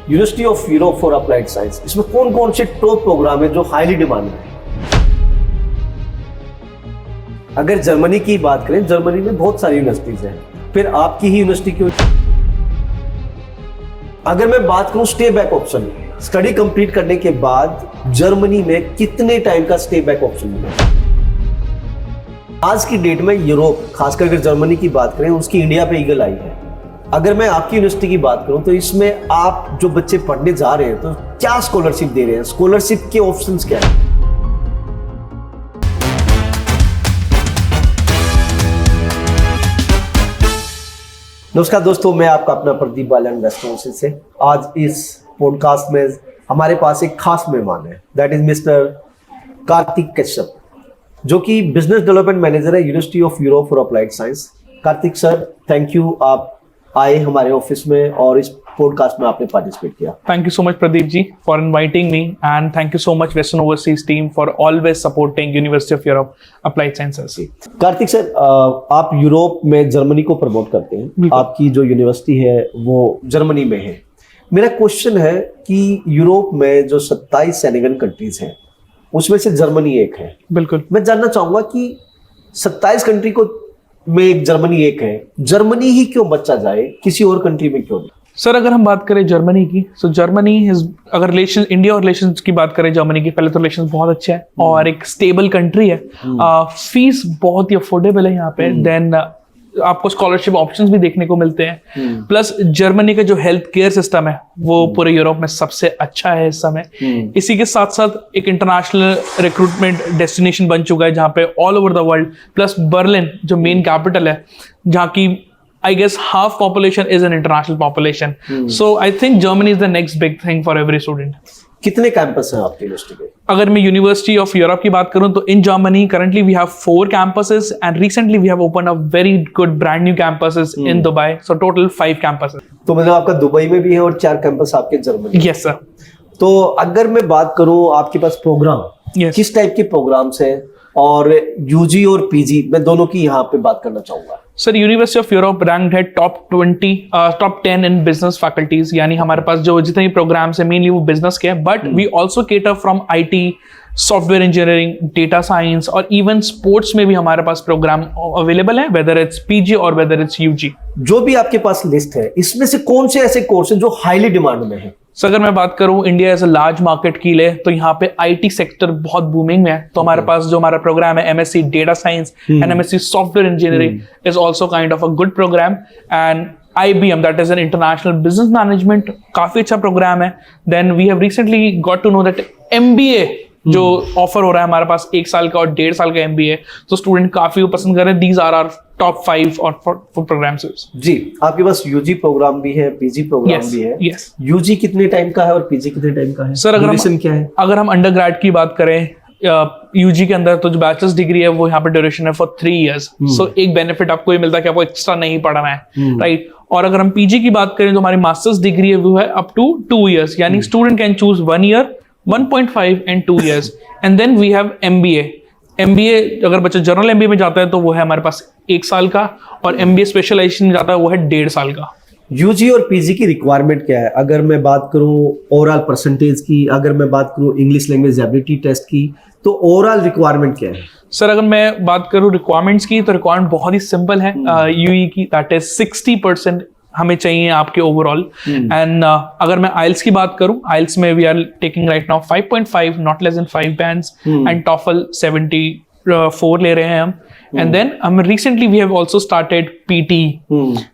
University of Europe for applied science, इसमें कौन कौन से टॉप प्रोग्राम है जो हाईली डिमांड है? अगर जर्मनी की बात करें, जर्मनी में बहुत सारी यूनिवर्सिटीज हैं, फिर आपकी ही यूनिवर्सिटी क्यों? अगर मैं बात करूं stay back option, study complete करने के बाद जर्मनी में कितने टाइम का स्टे बैक ऑप्शन मिलेगा? आज की डेट में यूरोप, खासकर अगर जर्मनी की बात करें, उसकी इंडिया पे ईगल आई है। अगर मैं आपकी यूनिवर्सिटी की बात करूं तो इसमें आप जो बच्चे पढ़ने जा रहे हैं तो क्या स्कॉलरशिप दे रहे हैं? स्कॉलरशिप के ऑप्शंस क्या है? नमस्कार दोस्तों, मैं आपका अपना प्रदीप बालन वेस्ट से। आज इस पॉडकास्ट में हमारे पास एक खास मेहमान है, that is mister Kartik Kashyap, जो कि बिजनेस डेवलपमेंट मैनेजर है university of Europe for applied science. Kartik sir, thank you, आप आए हमारे ऑफिस में और इस पॉडकास्ट में आपने पार्टिसिपेट किया। Thank you so much Pradeep ji for inviting me, and thank you so much Western Overseas team for always supporting University of Europe Applied Sciences. Kartik sir, आप यूरोप में जर्मनी को प्रमोट करते हैं, आपकी जो यूनिवर्सिटी है वो जर्मनी में है। मेरा क्वेश्चन है कि यूरोप में जो 27 सेनेगन कंट्रीज हैं उसमें से जर्मनी एक है। बिल्कुल, मैं जानना चाहूंगा कि 27 कंट्री को में एक जर्मनी एक है, जर्मनी ही क्यों बचा जाए, किसी और कंट्री में क्यों नहीं? सर अगर हम बात करें जर्मनी की, तो जर्मनी अगर रिलेशन इंडिया और रिलेशन की बात करें जर्मनी की, पहले तो रिलेशन बहुत अच्छे हैं और एक स्टेबल कंट्री है। फीस बहुत ही अफोर्डेबल है यहाँ पे। देन आपको स्कॉलरशिप ऑप्शंस भी देखने को मिलते हैं। प्लस जर्मनी का जो हेल्थ केयर सिस्टम है वो पूरे यूरोप में सबसे अच्छा है इस समय। इसी के साथ साथ एक इंटरनेशनल रिक्रूटमेंट डेस्टिनेशन बन चुका है जहाँ पे all over the world, plus Berlin जो मेन कैपिटल है, जहाँ की I guess half population is an international population. So I think Germany is the next big thing for every student. कितने कैंपस हैं आपकी यूनिवर्सिटी के? अगर मैं यूनिवर्सिटी ऑफ यूरोप की बात करूं तो in Germany currently we have 4 campuses and recently we have opened up very good brand new campuses in Dubai. So total 5 campuses. तो मतलब आपका दुबई में भी है और 4 कैंपस आपके जर्मनी? Yes sir. तो अगर मैं बात करूं आपके पास प्रोग्राम, किस टाइप के प्रोग्राम्स हैं, और यूजी और पीजी मैं दोनों की यहाँ पे बात करना चाहूंगा। Sir university of Europe ranked है टॉप 10 इन बिजनेस फैकल्टीज, यानी हमारे पास जो जितने भी प्रोग्राम्स है मेनली वो बिजनेस के हैं, but we also cater from IT, software engineering, data science और इवन स्पोर्ट्स में भी हमारे पास प्रोग्राम अवेलेबल है, वेदर इट्स पीजी और वेदर इट्स यूजी। जो भी आपके पास लिस्ट है, इसमें से कौन से ऐसे कोर्स हैं जो हाईली डिमांड में है? सो अगर मैं बात करूं India as a large market की ले, तो यहाँ पे आईटी सेक्टर बहुत बूमिंग में है। तो हमारे पास जो हमारा प्रोग्राम है MSc data science and MSc software engineering is also kind of a good program. And IBM, that is an international business management, काफी अच्छा प्रोग्राम है। Then we have recently got to know that MBA जो offer हो रहा है हमारे पास 1 साल का और 1.5 साल का MBA, तो स्टूडेंट काफी पसंद कर रहे हैं। These are our top 5 और 4 programs। जी, आपके पास यूजी प्रोग्राम भी है, पीजी प्रोग्राम भी है। Yes. यूजी कितने टाइम का है और पीजी कितने टाइम का है? सर अगर हम अंडरग्रेड की बात करें यूजी के अंदर, तो जो बैचलर्स डिग्री है वो यहाँ पे ड्यूरेशन है फॉर 3 years। सो एक बेनिफिट आपको ये मिलता है कि आपको एक्स्ट्रा नहीं पढ़ना है, राइट। और अगर हम पीजी की बात करें तो हमारी मास्टर्स डिग्री है वो है अप टू 2 years, यानी student can choose 1 year, 1.5 and 2 years। And then we have MBA अगर बच्चा जनरल MBA में जाता है तो वो है हमारे पास 1 साल का, और MBA स्पेशलाइजेशन में जाता है वो है 1.5 साल का। यूजी और पीजी की रिक्वायरमेंट क्या है? अगर मैं बात करूं ओवरऑल परसेंटेज की, अगर मैं बात करूं इंग्लिश लैंग्वेज एबिलिटी टेस्ट की, तो ओवरऑल रिक्वायरमेंट क्या है? सर अगर मैं बात करूं रिक्वायरमेंट्स की, तो रिक्वायरमेंट बहुत ही सिंपल है यूई की, दैट इज 60% हमें चाहिए आपके ओवरऑल। एंड अगर मैं आइल्स की बात करूं, आइल्स में we are taking right now 5.5, not less than 5 bands, and TOEFL 74 ले रहे हैं हम। And then recently we have also started PT.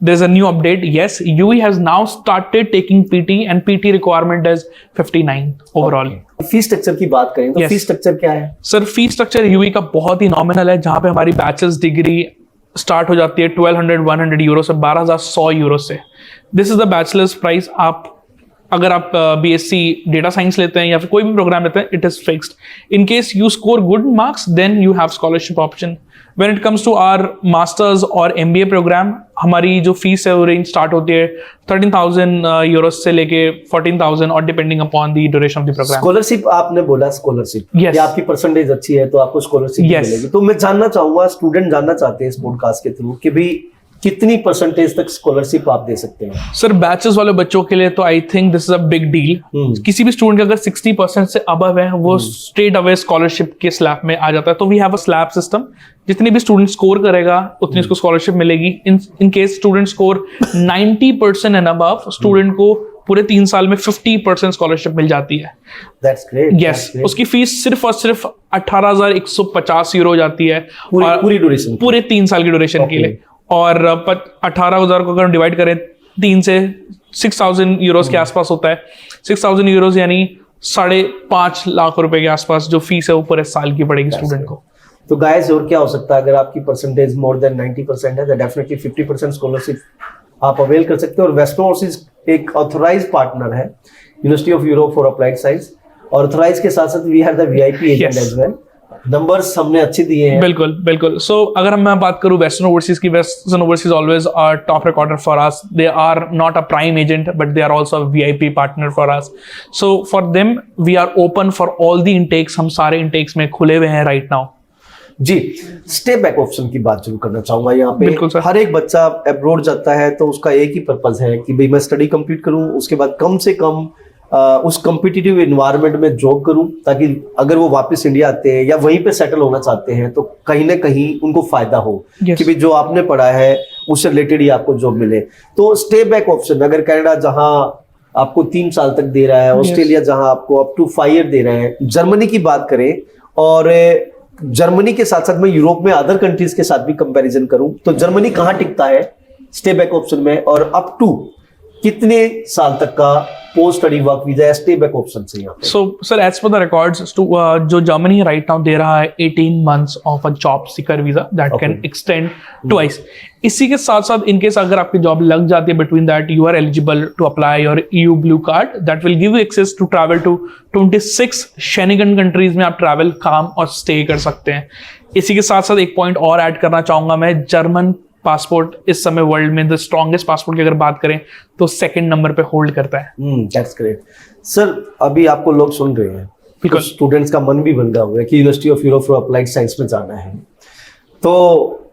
There's a new update. Yes, UE has now started taking PT and PT requirement is 59 overall. Fee structure की बात करें तो fee structure क्या है? सर फी स्ट्रक्चर UE का बहुत ही nominal है, जहाँ पे हमारी बैचलर्स डिग्री स्टार्ट हो जाती है 1200 यूरो से, 12,100 यूरो से। This is the bachelors price. अगर आप BSc डेटा साइंस लेते हैं या फिर कोई भी प्रोग्राम लेते हैं, it is fixed. In case you score good marks, then you have scholarship option. When it comes to our masters और MBA प्रोग्राम, हमारी जो फीस है वो रेंज स्टार्ट होती है 13,000 यूरोस से लेके 14,000 और depending upon the duration of the program. Scholarship आपने बोला, स्कॉलरशिप yes. आपकी परसेंटेज अच्छी है तो आपको स्कॉलरशिप yes. मिलेगी। तो मैं जानना चाहूंगा, स्टूडेंट जानना चाहते हैं इस पॉडकास्ट के थ्रू कि भाई कितनी परसेंटेज तक स्कॉलरशिप आप दे सकते हैं? सर बैचेस वाले बच्चों के लिए तो I think this is a big deal. किसी भी स्टूडेंट का अगर 60% से अबव है वो स्ट्रेट अवे स्कॉलरशिप के स्लैब में आ जाता है। तो we have a slab system, जितने भी स्टूडेंट स्कोर करेगा उतनी उसको स्कॉलरशिप मिलेगी। In case student score 90% and above, student को पूरे 3 साल में 50% स्कॉलरशिप मिल जाती है। That's great. यस, उसकी फीस सिर्फ और सिर्फ 18,150 यूरो जाती है पूरी ड्यूरेशन, पूरे 3 साल की ड्यूरेशन के लिए। और 18,000 को अगर हम डिवाइड करें 3 से, 6,000 यूरोज के आसपास होता है। 6,000 यूरोज यानी 5.5 लाख रुपए के आसपास जो फीस है वो पूरे साल की पड़ेगी स्टूडेंट को। तो गाइस और क्या हो सकता है, अगर आपकी परसेंटेज मोर देन 90% है तो डेफिनेटली 50% स्कॉलरशिप आप अवेल कर सकते हो। और वेस्टर्न ओवरसीज एक ऑथराइज पार्टनर है university of Europe for applied science. Authorise के साथ साथ we have the VIP agent as well. Numbers हमने अच्छे दिए हैं। बिल्कुल बिल्कुल। सो अगर मैं बात करूं वेस्टर्न ओवरसीज की, western overseas always are top recorder for us. They are not a prime agent but they are also a VIP partner for us. So for them we are open for all the intakes. हम सारे intakes में खुले हुए हैं right now. जी, step back option की बात जरूर करना चाहूंगा यहाँ पे। बिल्कुल सर। हर एक बच्चा अब्रॉड जाता है तो उसका एक ही पर्पज है कि भाई मैं स्टडी कंप्लीट करूं, उसके बाद कम से कम उस कॉम्पिटिटिव एनवायरनमेंट में जॉब करूं, ताकि अगर वो वापस इंडिया आते हैं या वहीं पे सेटल होना चाहते हैं तो कहीं ना कहीं उनको फायदा हो कि भाई जो आपने पढ़ा है उससे रिलेटेड ही आपको जॉब मिले। तो स्टेप बैक ऑप्शन, अगर कनाडा जहां आपको 3 साल तक दे रहा है, ऑस्ट्रेलिया जहां आपको अप टू 5 ईयर दे रहे हैं, जर्मनी की बात करें और जर्मनी के साथ साथ मैं यूरोप में अदर कंट्रीज के साथ भी कंपैरिजन करूं तो जर्मनी कहां टिकता है स्टे बैक ऑप्शन में, और अप टू कितने साल तक का post study work visa stay back option से यहाँ पे? So sir as per the records जो जर्मनी राइट नाउ दे रहा है 18 months of a job seeker visa that can extend twice. इसी के साथ साथ इनकेस अगर आपकी जॉब लग जाती है between that you are eligible to apply your EU blue card that will give you access to travel to 26 Schengen countries में आप ट्रैवल, काम और स्टे कर सकते हैं। इसी के साथ साथ एक पॉइंट और ऐड करना चाहूंगा मैं, जर्मन पासपोर्ट इस समय वर्ल्ड में द स्ट्रॉन्गेस्ट पासपोर्ट की अगर बात करें तो 2nd नंबर पे होल्ड करता है। That's great sir. अभी आपको लोग सुन रहे हैं, बिल्कुल स्टूडेंट्स का मन भी बन हुआ है कि university of Europe for applied science में जाना है, तो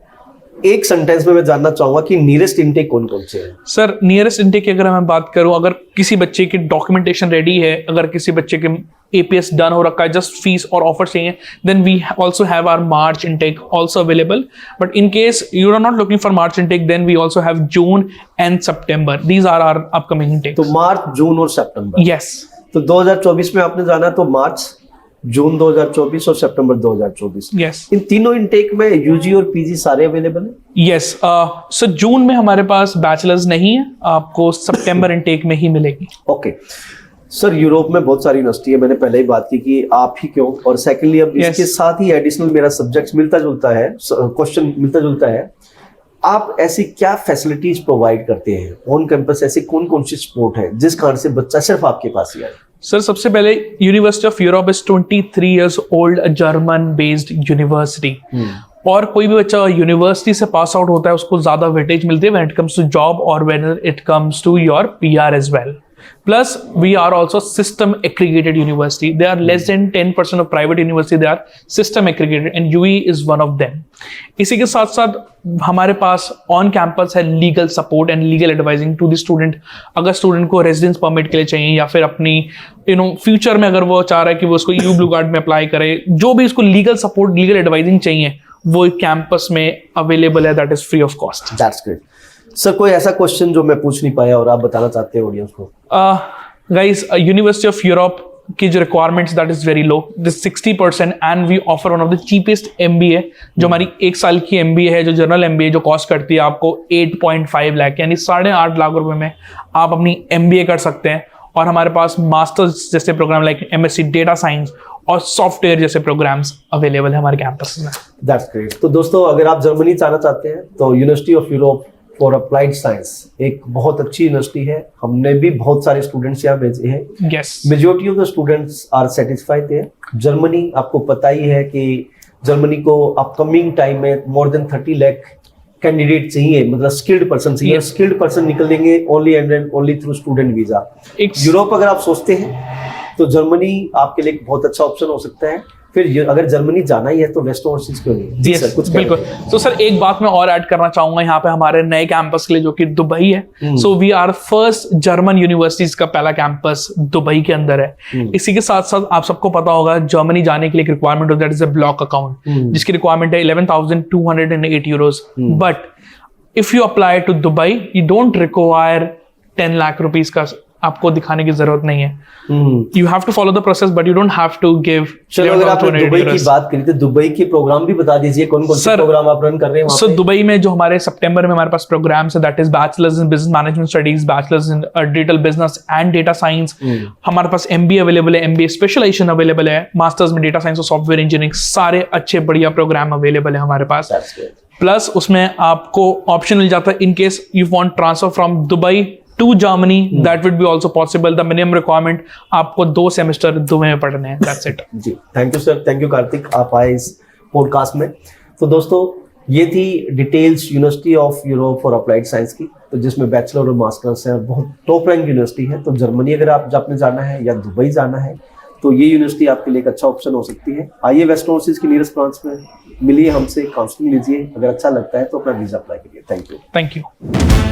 एक सेंटेंस में मैं जानना चाहूंगा कि नियरेस्ट इनटेक कौन कौन से हैं? सर नियरेस्ट इनटेक की अगर मैं बात करूं, अगर किसी बच्चे की डॉक्यूमेंटेशन रेडी है, अगर किसी बच्चे के APS डन हो रखा है, जस्ट फीस और ऑफर चाहिए, then we also have our March intake also available. But in case you are not looking for March intake, then we also have June and September. These are our upcoming intake. तो March, जून और सितंबर। Yes. तो 2024 में आपने जाना तो March, जून 2024 और सितंबर 2024। Yes. इन तीनों intake में UG और PG सारे अवेलेबल है? यस। सर जून में हमारे पास बैचलर्स नहीं है, आपको सितंबर इनटेक में ही मिलेगी। ओके सर, यूरोप में बहुत सारी यूनिवर्सिटी है, मैंने पहले ही बात की कि आप ही क्यों, और सेकेंडली अब इसके साथ ही एडिशनल मेरा सब्जेक्ट मिलता जुलता है, क्वेश्चन मिलता जुलता है। आप ऐसी क्या फैसिलिटीज प्रोवाइड करते हैं ऑन कैंपस? ऐसे कौन कौन सी सपोर्ट है जिस कारण से बच्चा सिर्फ आपके पास ही आए? सर सबसे पहले university of Europe is 23 years old, a German based university। और कोई भी बच्चा यूनिवर्सिटी से पास आउट होता है उसको ज्यादा वेटेज मिलती है when it comes to job और when it comes to your PR as well. Plus, we are also system aggregated university. There are less than 10% of private university, they are system aggregated and UE is one of them. इसी के साथ साथ हमारे पास on campus है legal support and legal advising to the student. अगर student को residence permit के लिए चाहिए या फिर अपनी फ्यूचर में अगर वो चाह रहा है कि वो उसको EU ब्लू कार्ड में अप्लाई करे, जो भी उसको लीगल सपोर्ट, लीगल एडवाइजिंग चाहिए वो कैंपस में अवेलेबल है, that is free of cost. That's great sir. कोई ऐसा क्वेश्चन जो मैं पूछ नहीं पाया और आप बताना चाहते हैं ऑडियंस को? गाइस, यूनिवर्सिटी ऑफ यूरोप की जो requirements that is very low, this 60%, and we offer one of the cheapest MBA। जो हमारी 1 साल की MBA है, जो जनरल MBA जो कॉस्ट करती है आपको 8.5 लाख यानी 8.5 लाख रुपए में आप अपनी MBA कर सकते हैं। और हमारे पास मास्टर्स जैसे program like MSc data science और सॉफ्टवेयर जैसे प्रोग्राम्स अवेलेबल है हमारे कैंपस में। That's great. तो दोस्तों, अगर आप जर्मनी जाना चाहते हैं तो university of Europe for applied science एक बहुत अच्छी यूनिवर्सिटी है। हमने भी बहुत सारे स्टूडेंट्स यहाँ भेजे हैं। Yes. Majority of the students are satisfied है। जर्मनी, आपको पता ही है कि जर्मनी को अपकमिंग टाइम में मोर देन 30 लाख कैंडिडेट चाहिए, मतलब स्किल्ड पर्सन चाहिए। स्किल्ड पर्सन निकलेंगे only and only through student visa. Europe अगर आप सोचते हैं तो जर्मनी आपके लिए एक बहुत अच्छा ऑप्शन हो सकता है। फिर अगर जर्मनी जाना ही है तो वेस्ट ओवरसीज क्यों नहीं? जी सर, कुछ बिल्कुल। तो सर एक बात मैं और ऐड करना चाहूंगा यहाँ पे हमारे नए कैंपस के लिए, जो कि दुबई है। So we are first German universities का पहला कैंपस दुबई के अंदर है। इसी के साथ साथ आप सबको पता होगा जर्मनी जाने के लिए रिक्वायरमेंट होता है, that is a block account, जिसकी रिक्वायरमेंट है 11,208 euros. But if you apply to Dubai, you don't require 10 lakh rupees का आपको दिखाने की जरूरत नहीं है। You have to follow the process, but you don't have to give. चलो, अगर आपने दुबई की बात करी तो दुबई के प्रोग्राम भी बता दीजिए, कौन कौन से प्रोग्राम आप रन कर रहे हैं वहां पे? दुबई में जो हमारे सितंबर में हमारे पास प्रोग्राम्स है, that is bachelors in business management studies, bachelors in digital business and data science. हमारे पास एमबीए अवेलेबल है, एमबीए स्पेशलाइजेशन अवेलेबल है, मास्टर्स में डेटा साइंस और सॉफ्टवेयर इंजीनियरिंग, सारे अच्छे बढ़िया प्रोग्राम अवेलेबल है हमारे पास। प्लस उसमें आपको ऑप्शन मिल जाता है इन case you want transfer from Dubai to Germany, that would be also possible. The minimum requirement आपको 2 सेमेस्टर दुबई में पढ़ने हैं, that's it. जी, thank you sir, thank you Karthik, आप आए इस पॉडकास्ट में। तो दोस्तों, ये थी details university of Europe for applied science की, तो जिसमें बैचलर और मास्टर्स है, बहुत टॉप रैंक यूनिवर्सिटी है। तो जर्मनी अगर आपने जाना है या दुबई जाना है तो ये यूनिवर्सिटी आपके लिए एक अच्छा ऑप्शन हो सकती है। आइए वेस्ट ओवरसीज की नियरेस्ट ब्रांच में मिलिए हमसे, काउंसलिंग लीजिए, अगर अच्छा लगता है तो अपना वीजा अप्लाई करिए। Thank you.